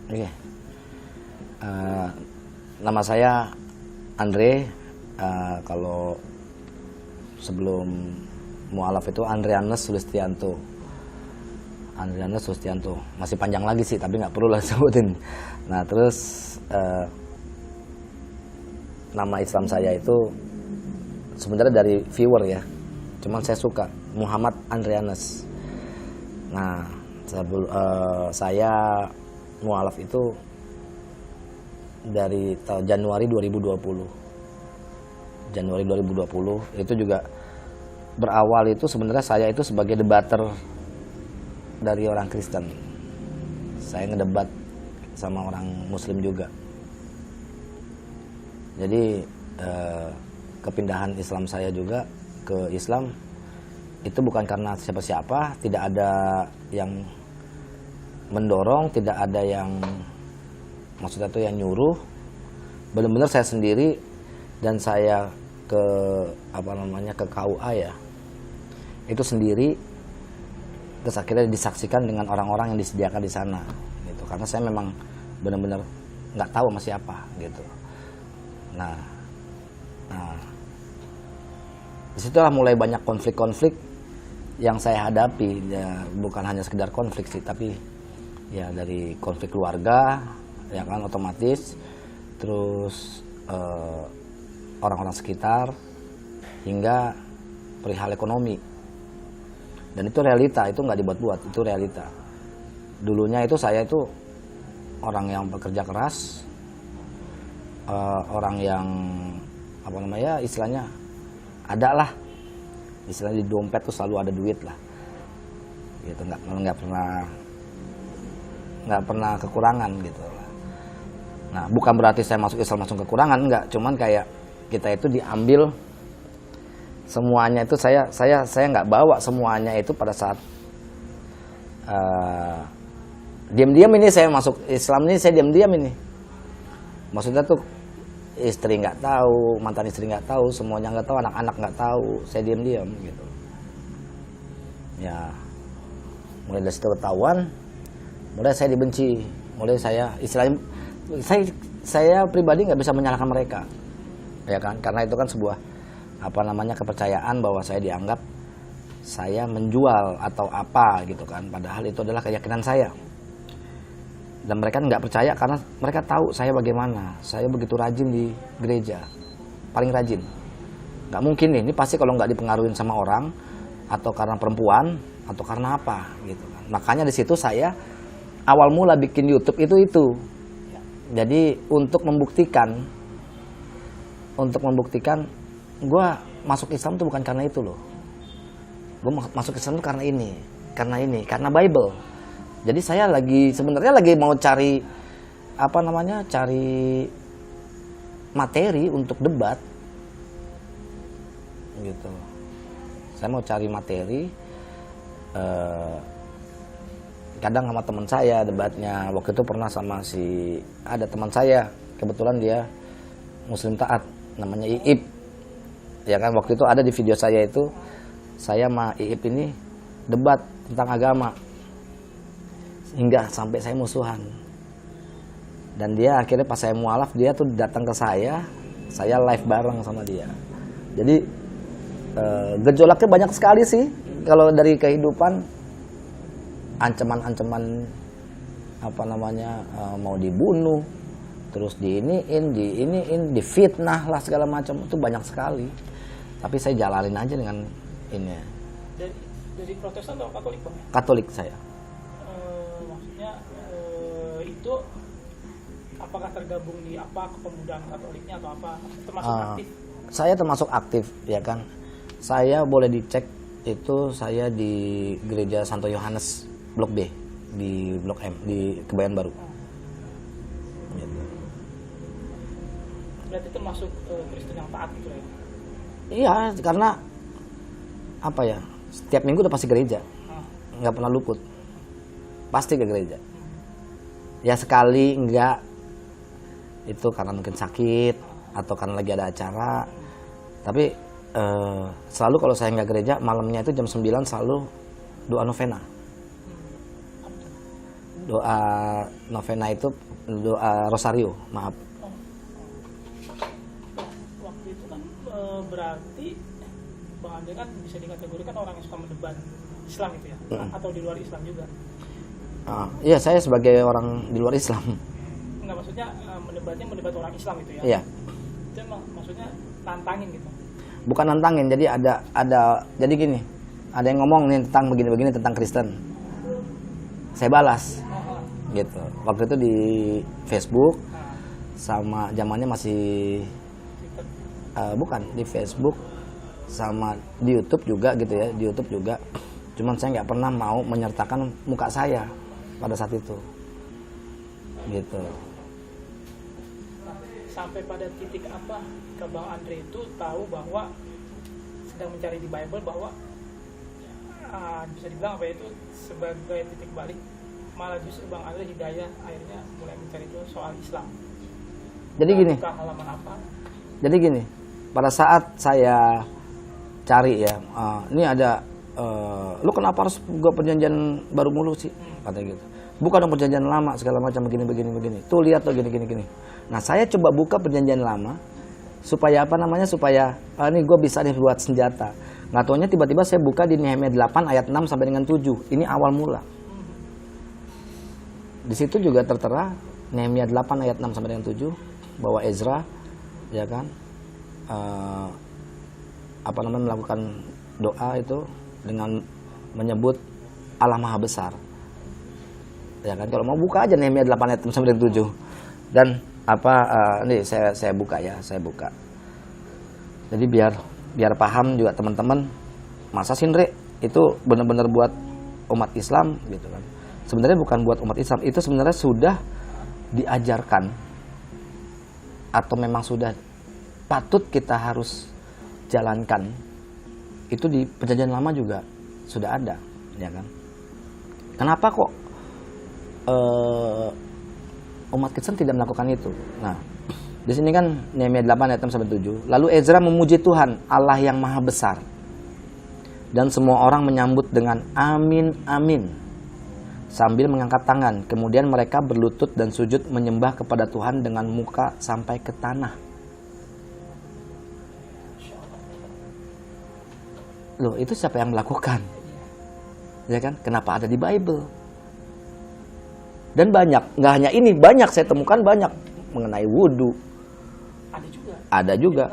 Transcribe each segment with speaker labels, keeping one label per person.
Speaker 1: Oke. Nama saya Andre. Kalau sebelum mualaf itu Andrianus Sulistianto. Andrianus Sulistianto. Masih panjang lagi sih, tapi nggak perlu lah sebutin. Nah, terus nama Islam saya itu sebenarnya dari viewer ya. Cuman saya suka Muhammad Andrianus. Nah, saya mualaf itu dari Januari 2020. Januari 2020 itu juga berawal itu sebenarnya saya itu sebagai debater dari orang Kristen. Saya ngedebat sama orang Muslim juga. Jadi kepindahan Islam saya juga ke Islam itu bukan karena siapa-siapa, tidak ada yang mendorong, tidak ada yang maksudnya itu yang nyuruh. Benar-benar saya sendiri, dan saya ke ke KUA ya. Itu sendiri, terus akhirnya disaksikan dengan orang-orang yang disediakan di sana gitu. Karena saya memang benar-benar nggak tahu sama siapa gitu. Nah, disitulah mulai banyak konflik-konflik yang saya hadapi ya, bukan hanya sekedar konflik sih, tapi ya dari konflik keluarga ya kan otomatis, terus orang-orang sekitar, hingga perihal ekonomi. Dan itu realita, itu nggak dibuat-buat, itu realita. Dulunya itu saya itu orang yang bekerja keras, orang yang istilahnya ada lah, istilahnya di dompet tuh selalu ada duit lah, gitu. Nggak pernah kekurangan gitu. Nah, bukan berarti saya masuk Islam langsung kekurangan, enggak. Cuman kayak kita itu diambil semuanya itu, saya nggak bawa semuanya itu pada saat diam-diam ini saya masuk Islam ini, saya diam-diam ini. Maksudnya tuh istri nggak tahu, mantan istri nggak tahu, semuanya nggak tahu, anak-anak nggak tahu, saya diam-diam gitu. Ya, mulai dari situ ketahuan, mulai saya dibenci, mulai saya istilahnya saya pribadi nggak bisa menyalahkan mereka, ya kan? Karena itu kan sebuah kepercayaan bahwa saya dianggap saya menjual atau apa gitu kan. Padahal itu adalah keyakinan saya. Dan mereka nggak percaya karena mereka tahu saya bagaimana. Saya begitu rajin di gereja, paling rajin. Nggak mungkin nih, ini pasti kalau nggak dipengaruhin sama orang, atau karena perempuan, atau karena apa gitu kan. Makanya di situ saya awal mula bikin YouTube itu. Jadi untuk membuktikan gue masuk Islam itu bukan karena itu loh. Gue masuk Islam itu karena ini, karena Bible. Jadi saya sebenarnya lagi mau cari cari materi untuk debat gitu. Saya mau cari materi, kadang sama teman saya debatnya. Waktu itu pernah sama ada teman saya, kebetulan dia Muslim taat, namanya Iip. Ya kan, waktu itu ada di video saya itu, saya sama Iip ini debat tentang agama. Hingga sampai saya musuhan. Dan dia akhirnya pas saya mualaf, dia tuh datang ke saya live bareng sama dia. Jadi gejolaknya banyak sekali sih. Kalau dari kehidupan, ancaman-ancaman mau dibunuh, terus diiniin, difitnah lah segala macam, itu banyak sekali. Tapi saya jalanin aja dengan ini.
Speaker 2: Dari Protestan atau Katolik, Bang?
Speaker 1: Katolik saya.
Speaker 2: Maksudnya itu apakah tergabung di kepemudaan Katoliknya atau apa? Termasuk aktif? Saya termasuk aktif, ya kan.
Speaker 1: Saya boleh dicek itu saya di Gereja Santo Yohanes Blok B di Blok M di Kebayoran Baru. Gitu.
Speaker 2: Berarti termasuk Kristen yang taat gitu ya?
Speaker 1: Iya, karena setiap minggu udah pasti gereja, nggak pernah luput, pasti ke gereja. Ya sekali enggak, itu karena mungkin sakit atau karena lagi ada acara. Tapi selalu kalau saya nggak gereja, malamnya itu jam 9 selalu doa novena. doa novena itu doa rosario, maaf.
Speaker 2: Waktu itu kan berarti Bang Andre kan bisa dikategorikan orang yang suka mendebat Islam gitu ya, atau di luar Islam juga.
Speaker 1: Iya, saya sebagai orang di luar Islam.
Speaker 2: Nggak, maksudnya mendebat orang Islam gitu ya.
Speaker 1: Iya.
Speaker 2: Itu emang maksudnya nantangin gitu.
Speaker 1: Bukan nantangin, jadi jadi gini, ada yang ngomong nih tentang begini-begini tentang Kristen, saya balas gitu. Waktu itu di Facebook, sama zamannya masih bukan di Facebook, sama di YouTube juga gitu ya, di YouTube juga. Cuman saya nggak pernah mau menyertakan muka saya pada saat itu, gitu.
Speaker 2: Sampai pada titik apa ke Bang Andre itu tahu bahwa sedang mencari di Bible bahwa bisa dibilang apa itu sebagai titik balik, malah justru Bang Andre hidayah akhirnya mulai mencari itu soal Islam.
Speaker 1: Jadi gini.
Speaker 2: Buka halaman apa?
Speaker 1: Jadi gini, pada saat saya cari ya, ini ada, lu kenapa harus buka perjanjian baru mulu sih? Katanya gitu. Bukan dong perjanjian lama segala macam begini. Tuh lihat tuh gini. Nah saya coba buka perjanjian lama supaya apa namanya, supaya ini gue bisa nih buat senjata. Nggak taunya tiba-tiba saya buka di Nehemia 8 ayat 6 sampai dengan 7. Ini awal mula. Di situ juga tertera Nehemia 8 ayat 6 sampai dengan 7 bahwa Ezra ya kan melakukan doa itu dengan menyebut Allah Maha Besar. Ya kan, kalau mau buka aja Nehemia 8 ayat 6 sampai dengan 7. Dan ini saya buka ya, saya buka. Jadi biar paham juga teman-teman, masa sih Ndre itu benar-benar buat umat Islam gitu kan. Sebenarnya bukan buat umat Islam, itu sebenarnya sudah diajarkan atau memang sudah patut kita harus jalankan. Itu di perjanjian lama juga sudah ada, ya kan. Kenapa kok umat Kristen tidak melakukan itu? Nah, di sini kan Nehemia 8 ayat 6 sampai 7. Lalu Ezra memuji Tuhan, Allah yang Maha Besar. Dan semua orang menyambut dengan amin, amin. Sambil mengangkat tangan. Kemudian mereka berlutut dan sujud menyembah kepada Tuhan dengan muka sampai ke tanah. Loh, itu siapa yang melakukan? Ya kan? Kenapa ada di Bible? Dan banyak, nggak hanya ini, banyak saya temukan banyak mengenai wudhu. Ada juga.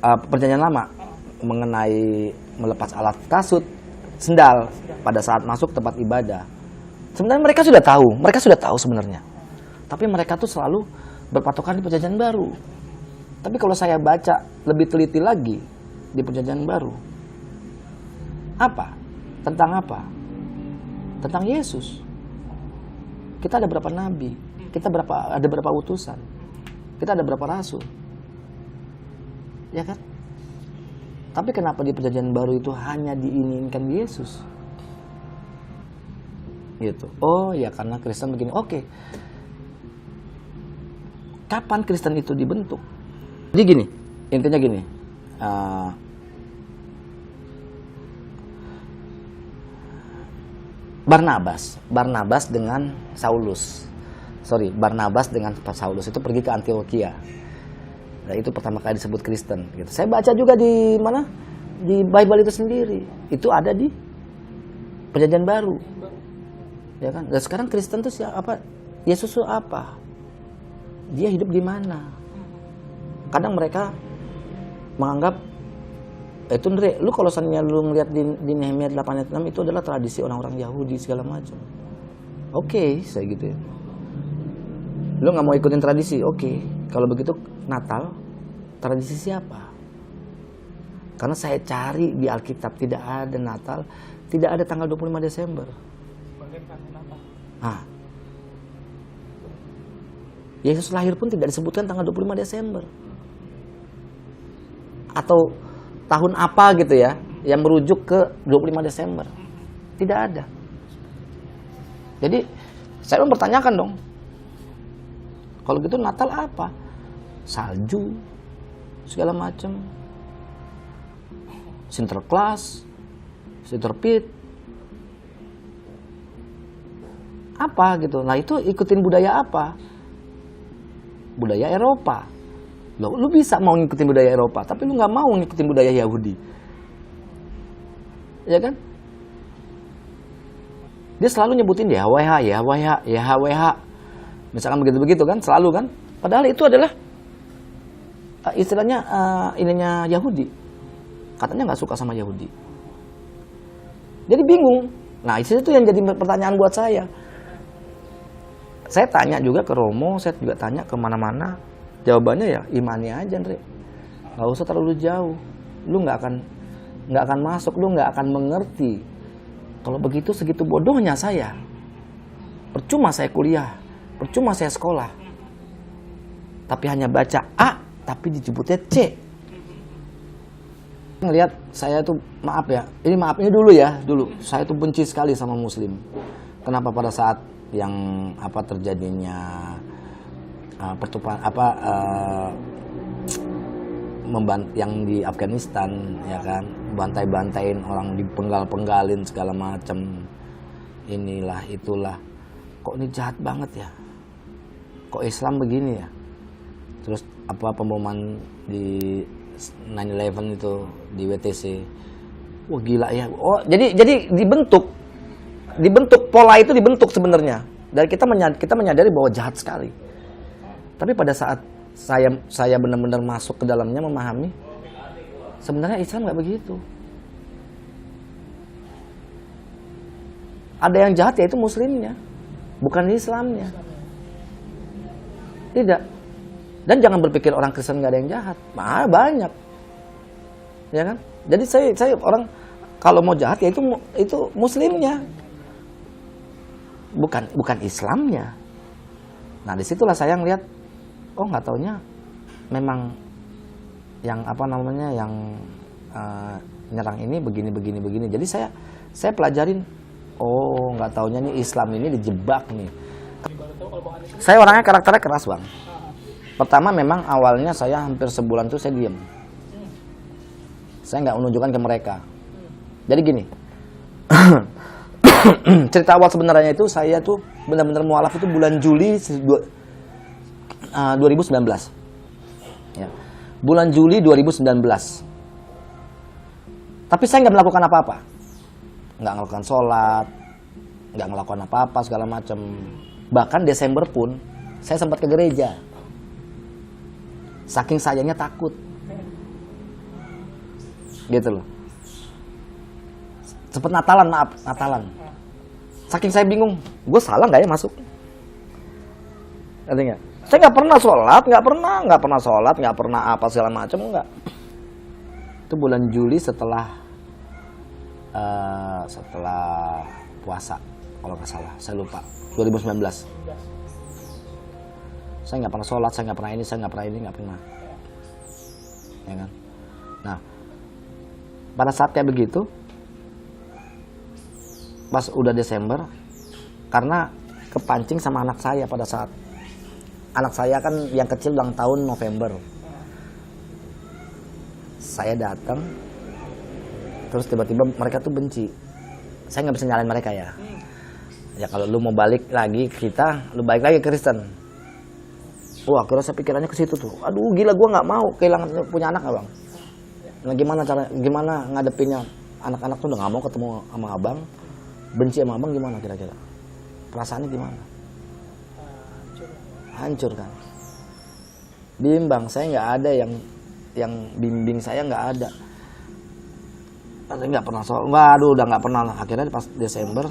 Speaker 1: Perjanjian lama mengenai melepas alat kasut, sendal pada saat masuk tempat ibadah. Sebenarnya mereka sudah tahu sebenarnya. Tapi mereka tuh selalu berpatokan di perjanjian baru. Tapi kalau saya baca lebih teliti lagi di perjanjian baru, apa? Tentang apa? Tentang Yesus. Kita ada berapa nabi? Ada berapa utusan? Kita ada berapa rasul? Ya kan? Tapi kenapa di perjanjian baru itu hanya diinginkan Yesus? Gitu. Oh ya, karena Kristen begini. Oke. Kapan Kristen itu dibentuk? Jadi gini, intinya gini. Barnabas dengan Saulus. Barnabas dengan Saulus itu pergi ke Antioquia. Nah, itu pertama kali disebut Kristen. Gitu. Saya baca juga di mana? Di Bible itu sendiri. Itu ada di Perjanjian Baru. Ya kan? Dan sekarang Kristen itu siapa? Yesus itu apa? Dia hidup di mana? Kadang mereka menganggap itu Ndre, lu kalau misalnya lu ngeliat di Nehemia 8 ayat 6 itu adalah tradisi orang-orang Yahudi segala macam. Oke, saya gitu ya. Lu nggak mau ikutin tradisi, oke. Kalau begitu Natal tradisi siapa? Karena saya cari di Alkitab tidak ada Natal, tidak ada tanggal 25 Desember. Nah, Yesus lahir pun tidak disebutkan tanggal 25 Desember. Atau tahun apa gitu ya, yang merujuk ke 25 Desember. Tidak ada. Jadi, saya mempertanyakan dong. Kalau gitu Natal apa? Salju, segala macam. Sinterklas, Sinterpit. apa gitu. Nah itu ikutin budaya apa? Budaya Eropa. Loh, lu bisa mau ngikutin budaya Eropa, tapi lu nggak mau ngikutin budaya Yahudi, ya kan? Dia selalu nyebutin YHWH, misalkan begitu-begitu kan, selalu kan. Padahal itu adalah istilahnya ininya Yahudi. Katanya nggak suka sama Yahudi. Jadi bingung. Nah itu yang jadi pertanyaan buat saya. Saya tanya juga ke Romo, saya juga tanya ke mana-mana. Jawabannya ya imani aja, Andre. Nggak usah terlalu jauh. Lu nggak akan masuk, lu nggak akan mengerti. Kalau begitu segitu bodohnya saya. Percuma saya kuliah, percuma saya sekolah. Tapi hanya baca A, tapi dijemputnya C. Ngelihat saya tuh maaf ini dulu ya, saya tuh benci sekali sama Muslim. Kenapa pada saat yang terjadinya pertumpahan yang di Afghanistan ya kan, bantai-bantain orang, dipenggal-penggalin segala macam, inilah itulah, kok ini jahat banget ya, kok Islam begini ya. Terus pemboman di 9/11 itu di WTC, wah gila ya. Oh jadi dibentuk pola itu dibentuk sebenarnya, dan kita menyadari bahwa jahat sekali. Tapi pada saat saya benar-benar masuk ke dalamnya, memahami sebenarnya Islam nggak begitu. Ada yang jahat yaitu Muslimnya, bukan Islamnya. Tidak. Dan jangan berpikir orang Kristen nggak ada yang jahat, banyak, ya kan? Jadi saya orang kalau mau jahat ya itu Muslimnya, bukan Islamnya. Nah disitulah saya ngelihat, oh nggak taunya memang yang yang nyerang ini begini. Jadi saya pelajarin, oh nggak taunya nih Islam ini dijebak nih. Saya orangnya karakternya keras, Bang. Pertama memang awalnya saya hampir sebulan tuh saya diem. Saya nggak menunjukkan ke mereka. Jadi gini, cerita awal sebenarnya itu saya tuh benar-benar mualaf itu bulan Juli 2019. Ya. Bulan Juli 2019. Tapi saya nggak melakukan apa-apa. Nggak melakukan sholat, nggak melakukan apa-apa segala macam. Bahkan Desember pun saya sempat ke gereja. Saking sayangnya takut. Gitu loh. Sempet Natalan. Saking saya bingung, gue salah nggak ya masuk? Ngerti nggak? Saya nggak pernah sholat, nggak pernah apa segala macam, nggak. Itu bulan Juli setelah puasa, kalau nggak salah, saya lupa. 2019. Saya nggak pernah sholat, saya nggak pernah ini, nggak pernah. Ya kan? Nah, pada saat kayak begitu, pas udah Desember, karena kepancing sama anak saya pada saat anak saya kan yang kecil ulang tahun November. Saya datang, terus tiba-tiba mereka tuh benci. Saya nggak bisa nyalain mereka ya. Ya kalau lu mau balik lagi ke kita, lu balik lagi ke Kristen. Wah, akhirnya saya pikirannya ke situ tuh. Aduh, gila, gua nggak mau kehilangan punya anak, Abang. Nah, gimana ngadepinnya? Anak-anak tuh udah nggak mau ketemu sama Abang, benci sama Abang, gimana kira-kira? Perasaannya gimana? Hancur kan? Bimbang, saya nggak ada yang bimbing saya, nggak ada. Saya nggak pernah soal, waduh, udah nggak pernah. Akhirnya pas Desember,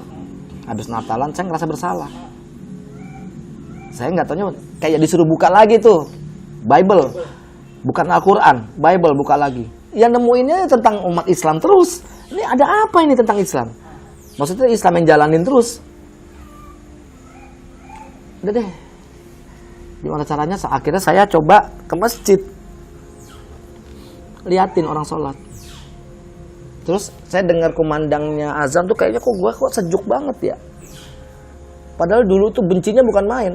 Speaker 1: habis Natalan, saya ngerasa bersalah. Saya nggak taunya kayak disuruh buka lagi tuh Bible, bukan Al-Quran, Bible buka lagi. Yang nemuinnya tentang umat Islam terus. Ini ada apa ini tentang Islam? Maksudnya Islam yang jalanin terus. Udah deh. Gimana caranya? Akhirnya saya coba ke masjid, liatin orang sholat. Terus saya dengar kumandangnya azan tuh kayaknya kok sejuk banget ya. Padahal dulu tuh bencinya bukan main.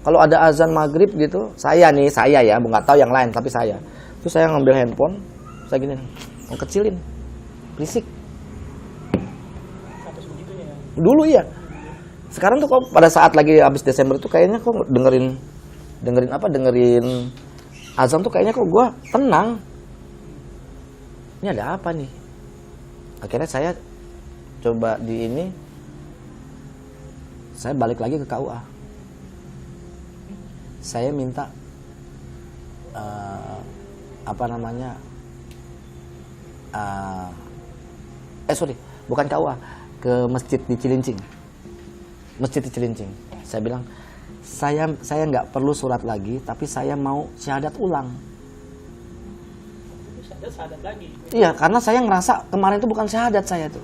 Speaker 1: Kalau ada azan maghrib gitu, saya ya, nggak tahu yang lain, tapi saya. Terus saya ngambil handphone, saya gini, kecilin, berisik. Dulu ya, sekarang tuh kok pada saat lagi habis Desember tuh kayaknya kok dengerin azan tuh kayaknya kok gue tenang. Ini ada apa nih? Akhirnya saya coba saya balik lagi ke KUA. Saya minta bukan KUA, ke masjid di Cilincing. Saya bilang, saya nggak perlu surat lagi, tapi saya mau syahadat ulang.
Speaker 2: Syahadat lagi.
Speaker 1: Iya, karena saya ngerasa kemarin itu bukan syahadat saya tuh.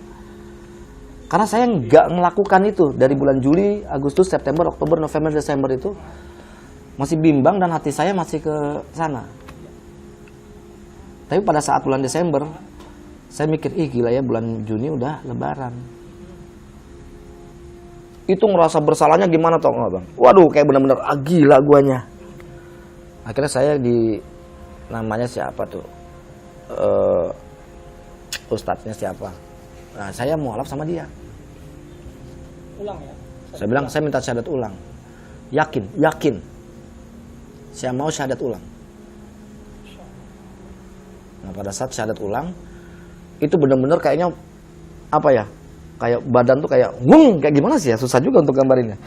Speaker 1: Karena saya nggak melakukan itu dari bulan Juli, Agustus, September, Oktober, November, Desember itu masih bimbang dan hati saya masih ke sana. Tapi pada saat bulan Desember, saya mikir, gila ya, bulan Juni udah Lebaran. Itu ngerasa bersalahnya gimana tau nggak bang? Waduh, kayak bener-bener gila guanya. Akhirnya saya namanya siapa tuh? Ustadznya siapa? Nah, saya mualaf sama dia.
Speaker 2: Ulang ya?
Speaker 1: Saya bilang, saya minta syahadat ulang. Yakin. Saya mau syahadat ulang. Nah, pada saat syahadat ulang, itu benar-benar kayaknya kayak badan tuh kayak gimana sih ya, susah juga untuk gambarinnya.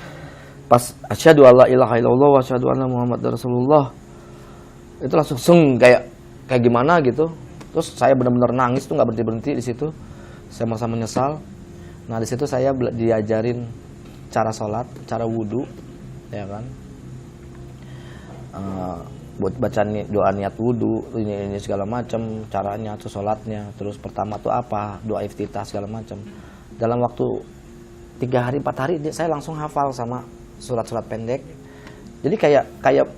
Speaker 1: Pas asyhadu alla ilaha illallah wa asyhadu anna muhammadar rasulullah, itu langsung kayak gimana gitu. Terus saya benar-benar nangis tuh, nggak berhenti di situ. Saya merasa menyesal. Nah, di situ saya diajarin cara sholat, cara wudhu, ya kan, buat baca doa niat wudhu, ini segala macam, caranya, terus sholatnya, terus pertama tuh apa, doa iftitah segala macam. Dalam waktu 3 hari 4 hari saya langsung hafal sama surat-surat pendek. Jadi kayak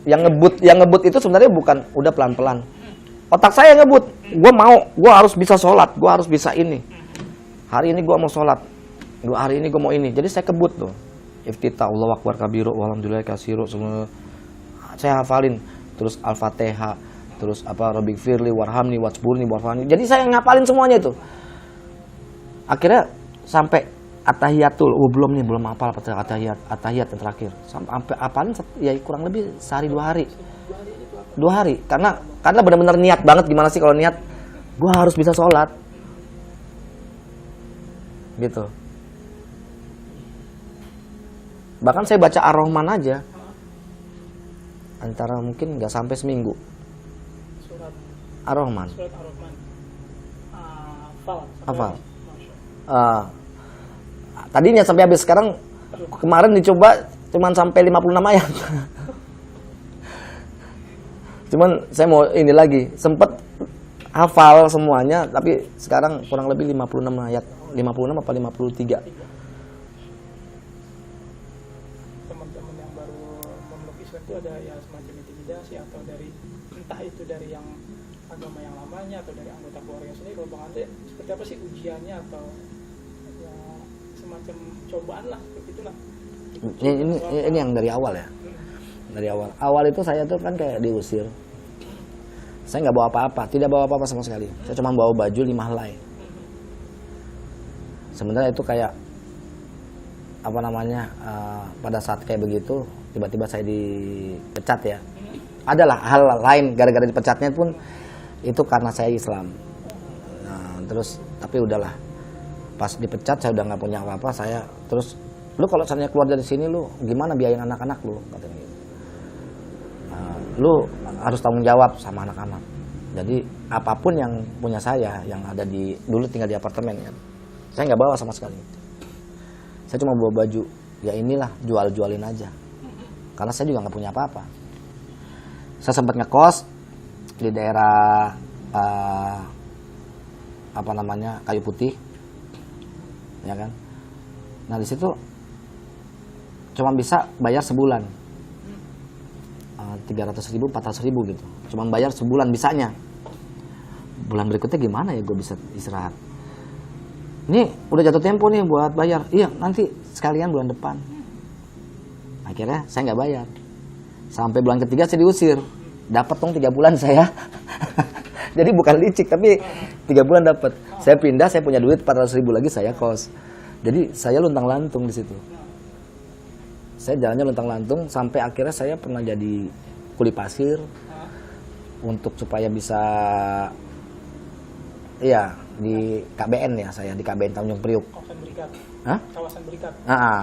Speaker 1: yang ngebut itu sebenarnya bukan udah pelan-pelan. Otak saya ngebut, gue harus bisa sholat, gue harus bisa ini. Hari ini gue mau sholat, hari ini gue mau ini. Jadi saya kebut tuh, iftitah, Allahu akbar kabiru, walhamdulillah kasiru, semua saya hafalin. Terus Al-Fatihah, terus Rabbighfirli warhamni wajburni warfani. Jadi saya ngapalin semuanya itu. Akhirnya sampai At-Tahiyatul, belum hafal At-Tahiyat yang terakhir. Sampai apalin ya kurang lebih sehari 2 hari. 2 hari, karena benar-benar niat banget. Gimana sih kalau niat, gue harus bisa sholat gitu. Bahkan saya baca Ar-Rahman aja antara mungkin nggak sampai seminggu.
Speaker 2: Surat
Speaker 1: Ar-Rahman. Hafal. Tadinya sampai habis, sekarang kemarin dicoba cuman sampai 56 ayat. Cuman saya mau ini lagi, sempet hafal semuanya, tapi sekarang kurang lebih 56 ayat. 56 apa 53.
Speaker 2: Teman-teman yang baru memeluk Islam itu ada ya semacam intimidasi, atau dari entah itu dari yang agama yang lamanya atau dari anggota keluarga sendiri. Kalau Bang Andre, seperti apa sih ujiannya atau ya semacam cobaan lah, seperti itulah.
Speaker 1: Ini yang dari awal ya. Dari awal itu saya tuh kan kayak diusir. Saya nggak bawa apa-apa, tidak bawa apa-apa sama sekali. Saya cuma bawa baju 5 helai. Sebenarnya itu kayak pada saat kayak begitu tiba-tiba saya dipecat ya. Adalah hal lain, gara-gara dipecatnya pun itu karena saya Islam. Nah, terus tapi udahlah, pas dipecat saya udah nggak punya apa-apa. Saya terus, lu kalau misalnya keluar dari sini lu gimana biayain anak-anak lu, katanya gitu. Lu harus tanggung jawab sama anak-anak. Jadi apapun yang punya saya, yang ada dulu tinggal di apartemen kan, saya nggak bawa sama sekali. Saya cuma bawa baju, ya inilah jual-jualin aja, karena saya juga nggak punya apa-apa. Saya sempat ngekos di daerah Kayu Putih, ya kan. Nah di situ cuma bisa bayar sebulan 300.000, 400.000 gitu. Cuma bayar sebulan bisanya. Bulan berikutnya gimana ya gue bisa istirahat? Ini udah jatuh tempo nih buat bayar. Iya, nanti sekalian bulan depan. Akhirnya saya nggak bayar. Sampai bulan ketiga saya diusir. Dapat dong 3 bulan saya. Jadi bukan licik, tapi 3 bulan dapat. Saya pindah, saya punya duit 400.000 lagi, saya kos. Jadi saya luntang-lantung di situ. Saya jalannya lontang-lantung sampai akhirnya saya pernah jadi kuli pasir untuk supaya bisa iya di KBN ya, saya di KBN Tanjung Priuk.
Speaker 2: Kawasan Berikat.
Speaker 1: Hah?
Speaker 2: Kawasan Berikat.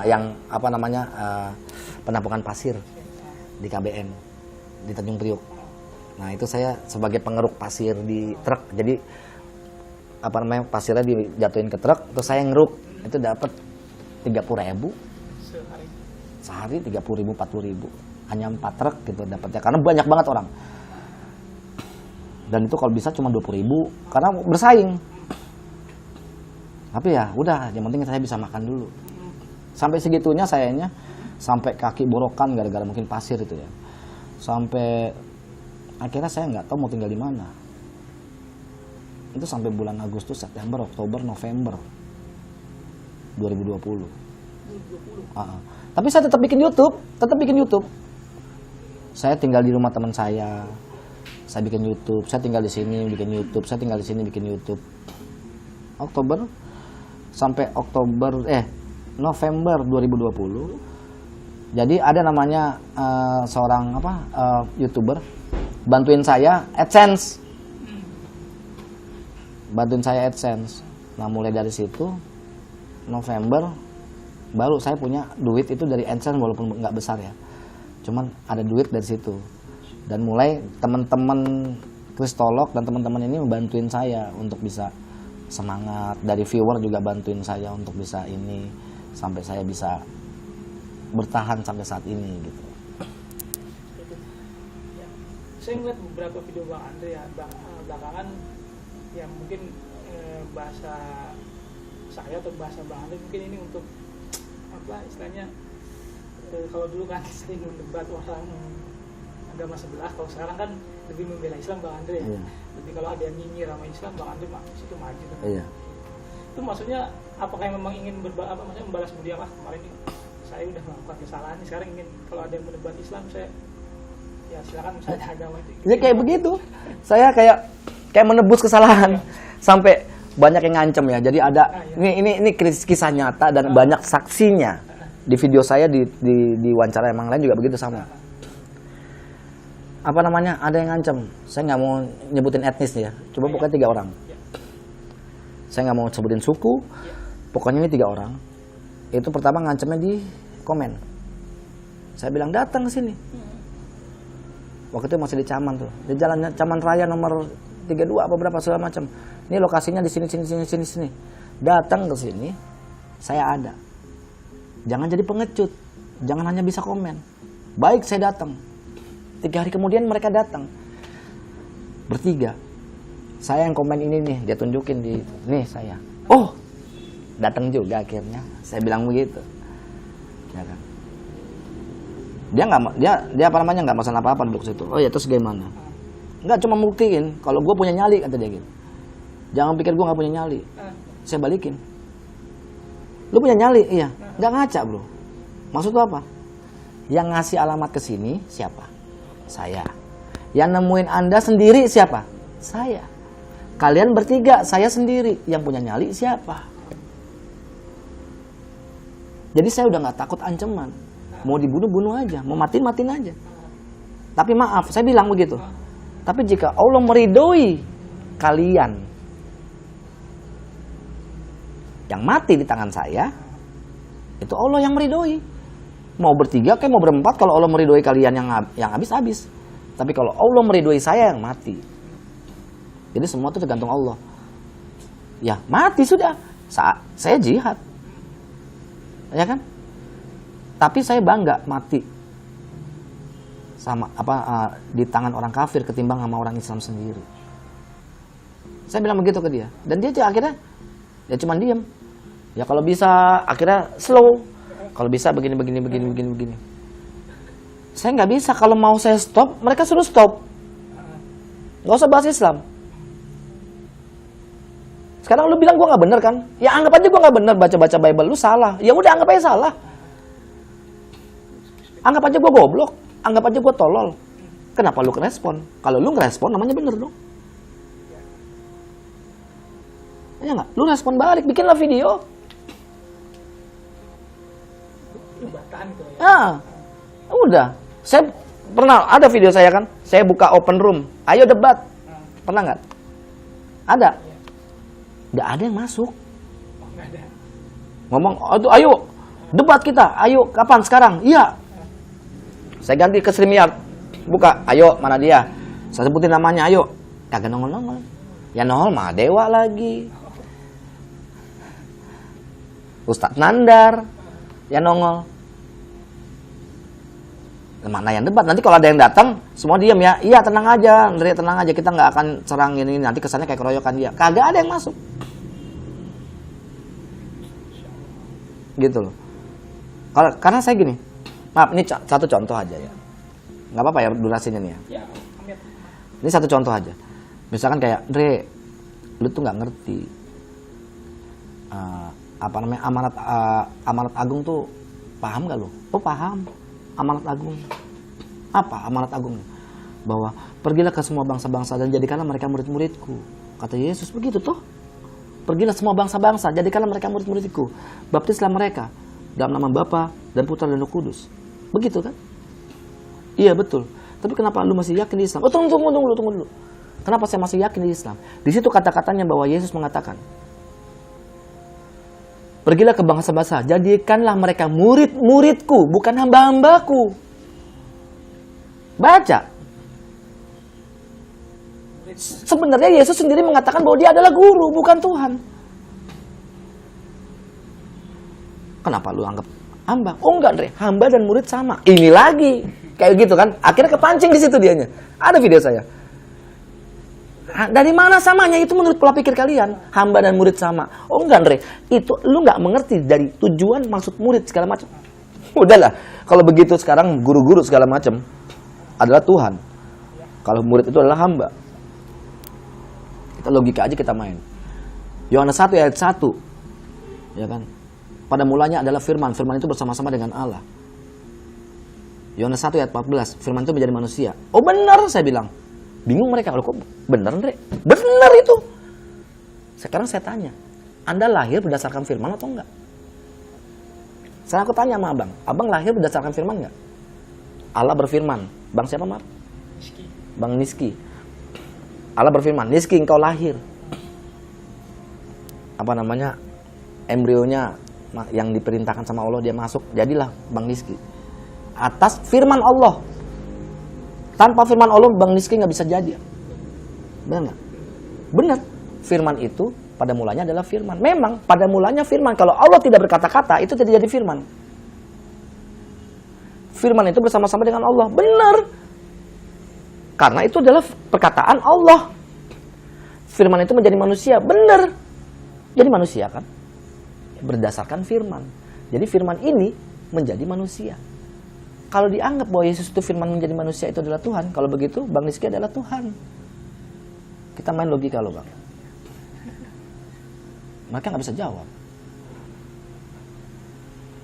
Speaker 1: Yang apa namanya penampungan pasir di KBN di Tanjung Priuk. Nah itu saya sebagai pengeruk pasir di truk. Jadi apa namanya pasirnya dijatuhin ke truk, terus saya ngeruk itu dapat 30.000 sehari 30.000 40.000 hanya 4 truk gitu dapatnya karena banyak banget orang. Dan itu kalau bisa cuma 20.000 karena bersaing. Tapi ya udah, yang penting saya bisa makan dulu. Sampai segitunya sayanya, sampai kaki borokan gara-gara mungkin pasir itu ya. Sampai akhirnya saya nggak tahu mau tinggal di mana. Itu sampai bulan Agustus, September, Oktober, November 2020. Tapi saya tetap bikin YouTube, Saya tinggal di rumah teman saya bikin YouTube. Saya tinggal di sini bikin YouTube. Saya tinggal di sini bikin YouTube. Oktober sampai November 2020. Jadi ada namanya seorang YouTuber bantuin saya AdSense. Nah mulai dari situ November baru saya punya duit itu dari AdSense walaupun nggak besar ya. Cuman ada duit dari situ. Dan mulai teman-teman kristolog dan teman-teman ini membantuin saya untuk bisa semangat. Dari viewer juga bantuin saya untuk bisa ini sampai saya bisa bertahan sampai saat ini gitu.
Speaker 2: Ya. Saya ngeliat beberapa video Bang Andre ya belakangan yang mungkin bahasa saya atau bahasa Bang Andre mungkin ini untuk apa istilahnya kalau dulu kan sering mendebat orang agama sebelah, kalau sekarang kan lebih membela Islam Bang Andre ya. Jadi kalau ada yang nyinyir sama Islam Bang Andre situ maju kan.
Speaker 1: Iya.
Speaker 2: Itu maksudnya apakah yang memang ingin maksudnya membalas budi kemarin ini saya udah melakukan kesalahan nih, sekarang ingin kalau ada yang mendebat Islam saya ya silakan misalnya agama itu.
Speaker 1: Ya kayak begitu. Saya kayak menebus kesalahan sampai banyak yang ngancem ya. Jadi ada ini kisah nyata dan banyak saksinya. Di video saya di wawancara emang lain juga begitu sama. Apa namanya, ada yang ngancem, saya nggak mau nyebutin etnis ya, coba pokoknya 3 orang. Saya nggak mau sebutin suku, pokoknya ini 3 orang. Itu pertama ngancemnya di komen. Saya bilang datang ke sini. Waktu itu masih di Caman tuh, di jalan Caman Raya nomor 32 apa berapa segala macam. Ini lokasinya di sini. Datang ke sini, saya ada. Jangan jadi pengecut, jangan hanya bisa komen. Baik, saya datang. 3 hari kemudian mereka datang bertiga. Saya yang komen ini nih, dia tunjukin nih saya. Oh, datang juga akhirnya. Saya bilang begitu. Ya kan. Dia apa namanya nggak masalah apa-apa duduk situ. Oh ya terus gimana? Nggak, cuma buktiin kalau gue punya nyali kata dia gitu. Jangan pikir gue nggak punya nyali. Saya balikin. Lu punya nyali? Iya. Nggak ngaca bro. Maksud lu apa? Yang ngasih alamat ke sini siapa? Saya. Yang nemuin Anda sendiri siapa? Saya. Kalian bertiga, saya sendiri. Yang punya nyali siapa? Jadi saya udah nggak takut ancaman. Mau dibunuh, bunuh aja. Mau matiin, matiin aja. Tapi maaf, saya bilang begitu. Tapi jika Allah meridhoi kalian yang mati di tangan saya, itu Allah yang meridhoi. Mau bertiga kayak mau berempat, kalau Allah meridhoi kalian yang habis-habis. Tapi kalau Allah meridhoi saya yang mati. Jadi semua itu tergantung Allah. Ya mati sudah. Saya jihad. Ya kan? Tapi saya bangga mati sama di tangan orang kafir ketimbang sama orang Islam sendiri. Saya bilang begitu ke dia. Dan dia akhirnya ya cuma diam. Ya kalau bisa akhirnya slow. Kalau bisa begini. Saya nggak bisa. Kalau mau saya stop, mereka suruh stop. Nggak usah bahas Islam. Sekarang lu bilang gue nggak bener kan? Ya anggap aja gue nggak bener baca Bible. Lu salah. Ya udah anggap aja salah. Anggap aja gue goblok. Anggap aja gue tolol. Kenapa lu ngerespon? Kalau lu ngerespon namanya bener dong. Ya nggak? Lu respon balik. Bikinlah video. Ah, udah. Saya pernah ada video saya kan, saya buka open room, ayo debat. Pernah nggak? Ada. Nggak ada yang masuk.
Speaker 2: Oh, nggak ada.
Speaker 1: Ngomong, ayo debat kita, ayo kapan sekarang? Iya. Saya ganti ke StreamYard, buka, ayo mana dia? Saya sebutin namanya, ayo. Kagak nongol-nongol. Ya nongol mah Dewa lagi. Ustadz Nandar, ya nongol. Mana yang debat? Nanti kalau ada yang datang, semua diam ya. Iya tenang aja, Andre tenang aja. Kita nggak akan serang ini. Nanti kesannya kayak keroyokan dia. Kagak ada yang masuk. Gitu loh. Karena saya gini. Maaf, ini satu contoh aja ya. Nggak apa-apa ya durasinya nih ya.
Speaker 2: Ya, Amit.
Speaker 1: Ini satu contoh aja. Misalkan kayak, Andre, lu tuh nggak ngerti. Apa namanya amanat agung tuh paham nggak lu? Oh paham. Amanat agung. Apa amanat agung? Bahwa pergilah ke semua bangsa-bangsa dan jadikanlah mereka murid-muridku. Kata Yesus begitu toh. Pergilah semua bangsa-bangsa, jadikanlah mereka murid-muridku. Baptislah mereka dalam nama Bapa dan Putra dan Roh Kudus. Begitu kan? Iya betul. Tapi kenapa lu masih yakin di Islam? Oh tunggu dulu. Kenapa saya masih yakin di Islam? Di situ kata-katanya bahwa Yesus mengatakan, pergilah ke bangsa-bangsa, jadikanlah mereka murid-muridku, bukan hamba-hambaku. Baca. Sebenarnya Yesus sendiri mengatakan bahwa dia adalah guru, bukan Tuhan. Kenapa lu anggap hamba? Oh enggak, Andre, hamba dan murid sama. Ini lagi. Kayak gitu kan. Akhirnya kepancing di situ dianya. Ada video saya. Dari mana samanya? Itu menurut pola pikir kalian. Hamba dan murid sama. Oh enggak, Andre. Itu lu nggak mengerti dari tujuan maksud murid segala macam. Udahlah. Kalau begitu sekarang guru-guru segala macam adalah Tuhan. Kalau murid itu adalah hamba. Kita logika aja kita main. Yohanes 1 ayat 1. Ya kan? Pada mulanya adalah firman. Firman itu bersama-sama dengan Allah. Yohanes 1 ayat 14. Firman itu menjadi manusia. Oh benar saya bilang. Bingung mereka, kok bener Andre? Bener itu. Sekarang saya tanya, Anda lahir berdasarkan firman atau enggak? Sekarang aku tanya sama abang lahir berdasarkan firman enggak? Allah berfirman, bang siapa Mar?
Speaker 2: Niski.
Speaker 1: Bang Niski. Allah berfirman, Niski engkau lahir. Apa namanya, embrionya yang diperintahkan sama Allah dia masuk, jadilah Bang Niski. Atas firman Allah. Tanpa firman Allah, Bang Niski nggak bisa jadi. Benar nggak? Benar. Firman itu pada mulanya adalah firman. Memang pada mulanya firman. Kalau Allah tidak berkata-kata, itu tidak jadi firman. Firman itu bersama-sama dengan Allah. Benar. Karena itu adalah perkataan Allah. Firman itu menjadi manusia. Benar. Jadi manusia kan? Berdasarkan firman. Jadi firman ini menjadi manusia. Kalau dianggap bahwa Yesus itu firman menjadi manusia itu adalah Tuhan, kalau begitu Bang Niski adalah Tuhan. Kita main logika loh Bang. Mereka nggak bisa jawab.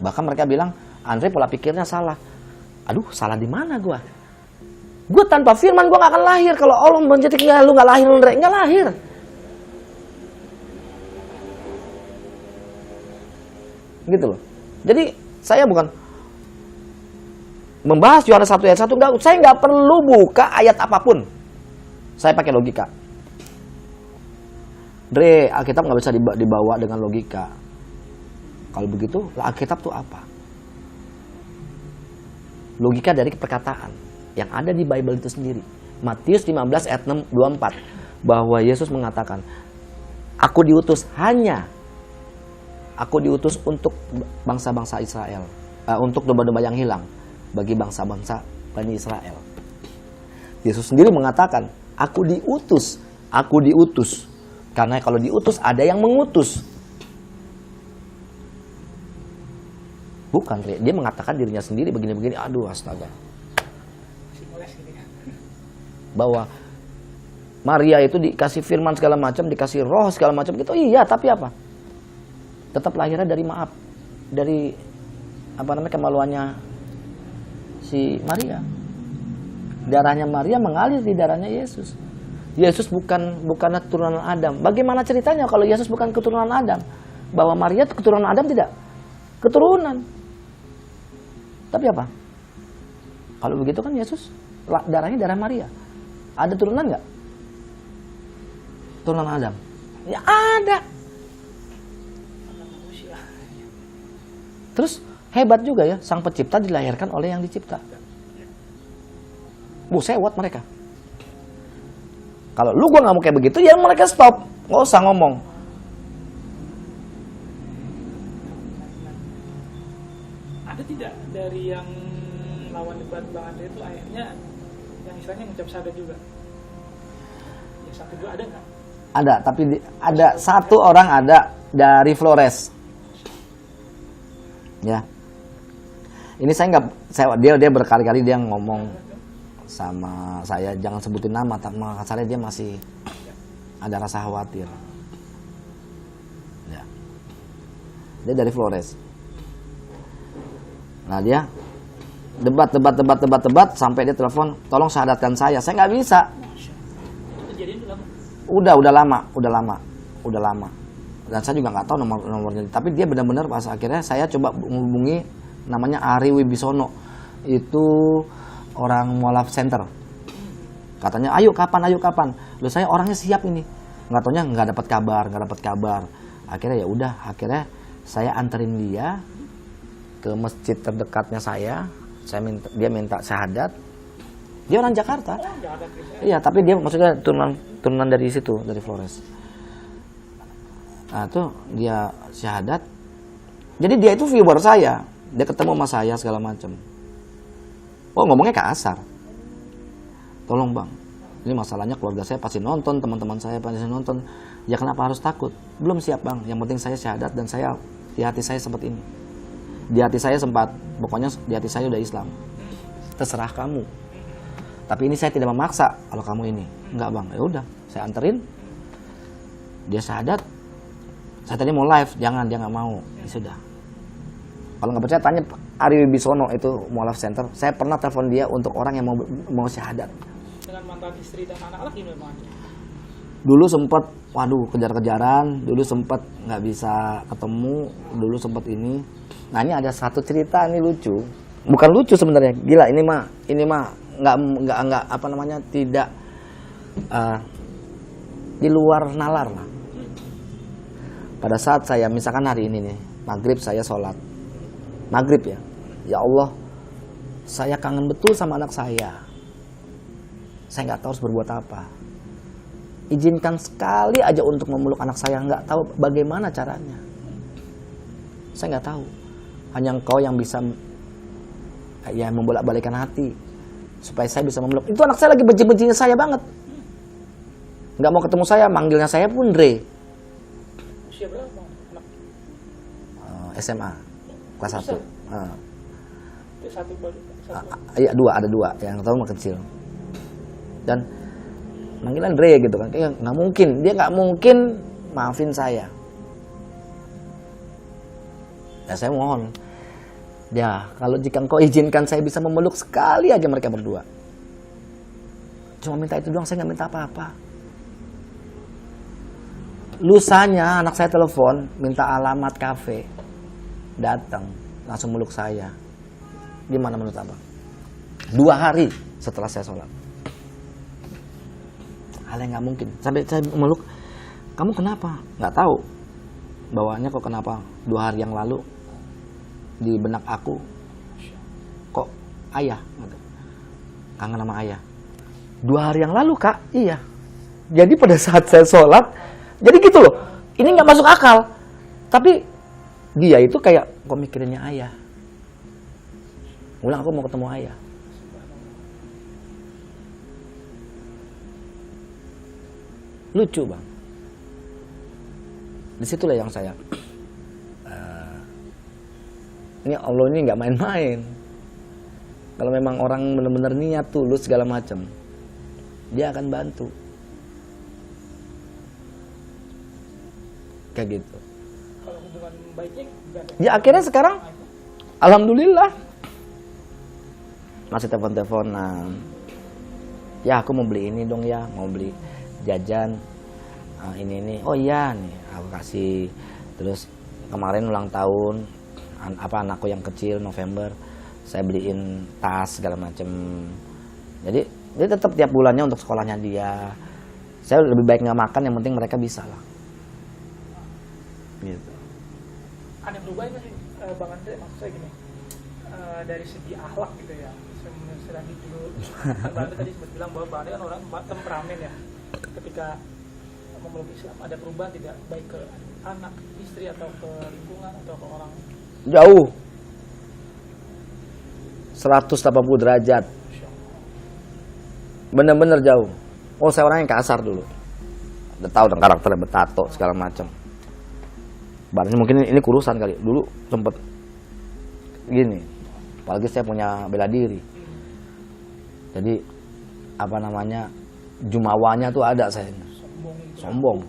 Speaker 1: Bahkan mereka bilang, Andre pola pikirnya salah. Aduh, salah di mana gua? Gua tanpa firman gua nggak akan lahir. Kalau Allah menjadikan lu nggak lahir, Andre nggak lahir. Gitu loh. Jadi saya bukan membahas Yohanes 1 ayat 1, saya nggak perlu buka ayat apapun. Saya pakai logika. Dre, Alkitab nggak bisa dibawa dengan logika. Kalau begitu, Alkitab itu apa? Logika dari perkataan yang ada di Bible itu sendiri. Matius 15 ayat 24. Bahwa Yesus mengatakan, Aku diutus untuk bangsa-bangsa Israel. Untuk domba-domba yang hilang. Bagi bangsa-bangsa Bani Israel. Yesus sendiri mengatakan, Aku diutus. Karena kalau diutus ada yang mengutus. Bukan, dia mengatakan dirinya sendiri begini-begini. Aduh, astaga. Bahwa Maria itu dikasih firman segala macam, dikasih roh segala macam gitu. Iya, tapi apa? Tetap lahirnya dari kemaluannya si Maria. Darahnya Maria mengalir di darahnya Yesus. Yesus bukanlah keturunan Adam. Bagaimana ceritanya kalau Yesus bukan keturunan Adam? Bahwa Maria keturunan Adam tidak? Keturunan. Tapi apa? Kalau begitu kan Yesus darahnya darah Maria. Ada turunan nggak? Turunan Adam? Ya ada.
Speaker 2: Manusia.
Speaker 1: Terus hebat juga ya, sang pencipta dilahirkan oleh yang dicipta. Sewot mereka. Kalau lu gua nggak mau kayak begitu, ya mereka stop, nggak usah ngomong.
Speaker 2: Ada tidak dari yang lawan debat Bang Andre itu akhirnya yang istilahnya ngucap syahadat juga? Ya satu dua ada nggak?
Speaker 1: Ada, tapi ada satu orang ada dari Flores. Ya. Ini saya nggak, dia berkali-kali dia ngomong sama saya jangan sebutin nama, tapi kasarnya dia masih ada rasa khawatir. Ya. Dia dari Flores. Nah dia debat sampai dia telepon, tolong syahadatkan saya nggak bisa.
Speaker 2: Kejadian udah lama?
Speaker 1: Udah lama. Dan saya juga nggak tahu nomornya. Tapi dia benar-benar pas akhirnya saya coba menghubungi namanya Ari Wibisono. Itu orang mualaf center. Katanya ayo kapan. Loh saya orangnya siap ini. Nggak taunya nggak dapat kabar. Akhirnya ya udah, saya anterin dia ke masjid terdekatnya saya dia minta syahadat. Dia orang Jakarta. Iya, tapi dia maksudnya turunan dari situ, dari Flores. Nah, tuh dia syahadat. Jadi dia itu viewer saya. Dia ketemu sama saya segala macam. Oh, ngomongnya kasar. Tolong bang, ini masalahnya keluarga saya pasti nonton, teman-teman saya pasti nonton. Ya kenapa harus takut? Belum siap bang, yang penting saya syahadat dan saya di hati saya seperti ini. Di hati saya sempat, pokoknya di hati saya udah Islam. Terserah kamu. Tapi ini saya tidak memaksa kalau kamu ini. Enggak bang, ya udah, saya anterin. Dia syahadat. Saya tadi mau live, jangan, dia nggak mau. Ya sudah. Kalau nggak percaya tanya Ari Wibisono itu mualaf center. Saya pernah telepon dia untuk orang yang mau syahadat.
Speaker 2: Dengan mantan istri dan anak ini memang.
Speaker 1: Dulu sempat, kejar-kejaran. Dulu sempat nggak bisa ketemu. Dulu sempat ini. Nah ini ada satu cerita ini lucu. Bukan lucu sebenarnya. Gila ini mah nggak apa namanya tidak di luar nalar lah. Pada saat saya misalkan hari ini nih maghrib saya sholat maghrib ya Allah saya kangen betul sama anak saya nggak tahu harus berbuat apa, izinkan sekali aja untuk memeluk anak saya, nggak tahu bagaimana caranya, saya nggak tahu, hanya Engkau yang bisa ya membolak-balikan hati supaya saya bisa memeluk. Itu anak saya lagi benci-bencinya saya banget, nggak mau ketemu saya, manggilnya saya pun Dre.
Speaker 2: Usia berapa anak?
Speaker 1: SMA kelas 1.
Speaker 2: Satu baru.
Speaker 1: Iya ada dua, yang tahu mah kecil. Dan manggilnya Dre gitu kan, kayak nggak mungkin, dia nggak mungkin maafin saya. Ya saya mohon, ya kalau jika Engkau izinkan saya bisa memeluk sekali aja mereka berdua. Cuma minta itu doang, saya nggak minta apa-apa. Lusanya anak saya telepon, minta alamat kafe, datang, langsung meluk saya. Gimana menurut abang? 2 hari setelah saya sholat. Hal yang nggak mungkin. Sampai saya meluk, kamu kenapa? Nggak tahu. Bawaannya kok kenapa? 2 hari yang lalu di benak aku, kok ayah? Kangen sama ayah. 2 hari yang lalu kak, iya. Jadi pada saat saya sholat, jadi gitu loh. Ini nggak masuk akal. Tapi dia itu kayak kok mikirinnya ayah. Ulang aku mau ketemu ayah. Lucu bang. Disitulah yang saya. Ini Allah ini nggak main-main. Kalau memang orang benar-benar niat tulus segala macam, dia akan bantu. Kayak gitu.
Speaker 2: Kalau hubungan baiknya gimana?
Speaker 1: Ya akhirnya sekarang alhamdulillah masih telepon-teleponan. Ya aku mau beli ini dong ya, mau beli jajan ini. Oh iya nih aku kasih. Terus kemarin ulang tahun anakku yang kecil November, saya beliin tas segala macem. Jadi tetap tiap bulannya untuk sekolahnya dia. Saya lebih baik nggak makan, yang penting mereka bisa lah. Gitu.
Speaker 2: Ada perubahan nggak sih Bang Andre, maksud saya gini, dari segi akhlak gitu ya, sedang dulu Bang Andre tadi sempat bilang bahwa Bang Andre kan orang temperamen ya, ketika memeluk Islam ada perubahan tidak, baik ke anak, istri, atau ke lingkungan, atau ke orang?
Speaker 1: Jauh 180 derajat, bener-bener jauh. Oh, saya orang yang kasar dulu, udah tahu dong karakternya, bertato segala macam. Badannya mungkin ini kurusan kali, dulu sempet gini, apalagi saya punya bela diri. Jadi apa namanya, jumawanya tuh ada saya. Sombong.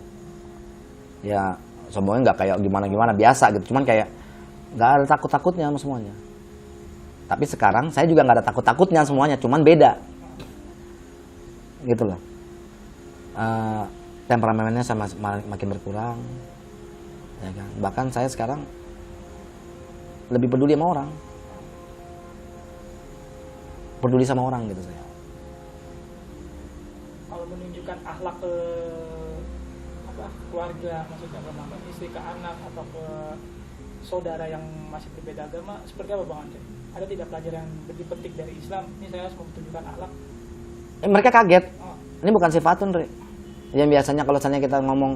Speaker 1: Ya sombongnya nggak kayak gimana-gimana, biasa gitu, cuman kayak nggak ada takut-takutnya sama semuanya. Tapi sekarang saya juga nggak ada takut-takutnya semuanya, cuman beda. Gitu loh. Temperamennya sama makin berkurang. Ya kan? Bahkan saya sekarang lebih peduli sama orang. Peduli sama orang gitu saya.
Speaker 2: Kalau menunjukkan akhlak ke keluarga, maksudnya ke istri, ke anak, atau ke saudara yang masih berbeda agama, seperti apa Bang Andre? Ada tidak pelajaran yang dipetik dari Islam? Ini saya harus menunjukkan akhlak.
Speaker 1: Mereka kaget. Ini bukan sifatun, Re. Yang biasanya kalau misalnya kita ngomong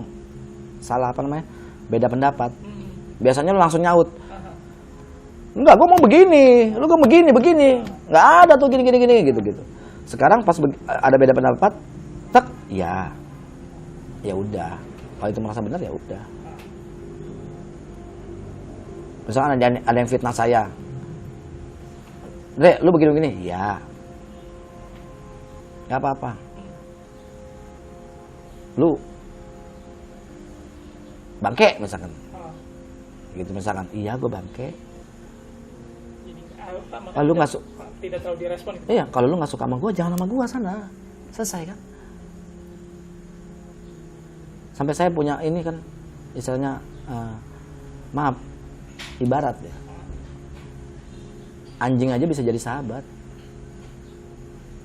Speaker 1: salah apa namanya, beda pendapat, biasanya lu langsung nyaut. Enggak, gue mau begini, lu gue begini. Nggak ada tuh gini gitu. Sekarang pas ada beda pendapat, tak, ya udah. Kalau itu merasa benar ya udah. Misalnya ada yang fitnah saya, Dre, lu begini, ya, nggak apa-apa. Lu bangke misalkan, gitu misalkan, iya gue bangke. Kalau lu nggak
Speaker 2: tidak terlalu direspon. Gitu.
Speaker 1: Iya, kalau lu nggak suka sama gue, jangan sama gue sana, selesai kan. Sampai saya punya ini kan, istilahnya, maaf, ibarat ya, anjing aja bisa jadi sahabat,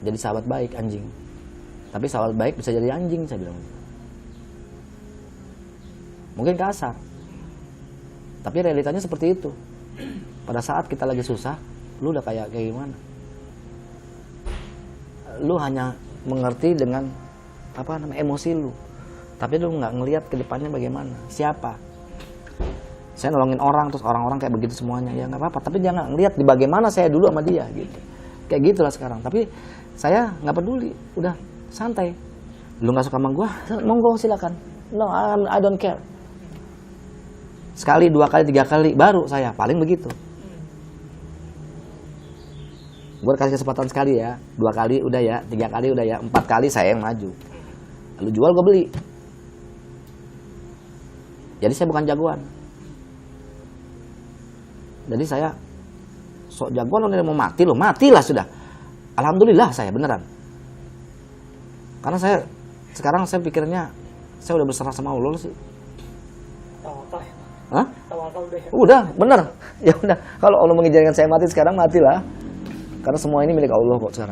Speaker 1: jadi sahabat baik anjing. Tapi sahabat baik bisa jadi anjing, saya bilang. Mungkin kasar, tapi realitanya seperti itu. Pada saat kita lagi susah, lu udah kayak gimana? Lu hanya mengerti dengan apa namanya, emosi lu, tapi lu nggak ngelihat ke depannya bagaimana. Siapa? Saya nolongin orang, terus orang-orang kayak begitu semuanya, ya nggak apa-apa. Tapi jangan ngelihat di bagaimana saya dulu sama dia, gitu. Kayak gitulah sekarang. Tapi saya nggak peduli, udah santai. Lu nggak suka sama gua, monggo silakan. No, I don't care. Sekali, 2 kali, 3 kali, baru saya paling begitu. Gue kasih kesempatan sekali ya, 2 kali udah ya, 3 kali udah ya, 4 kali saya yang maju. Lu jual, gue beli. Jadi saya bukan jagoan. Jadi saya sok jagoan, lo mau mati lo, matilah sudah. Alhamdulillah saya beneran. Karena sekarang saya pikirnya saya udah berserah sama Allah sih.
Speaker 2: Tawakal ya.
Speaker 1: Hah?
Speaker 2: Tawakal udah ya.
Speaker 1: Udah, bener. Ya udah. Kalau Allah mengizinkan saya mati sekarang, matilah. Karena semua ini milik Allah kok sekarang.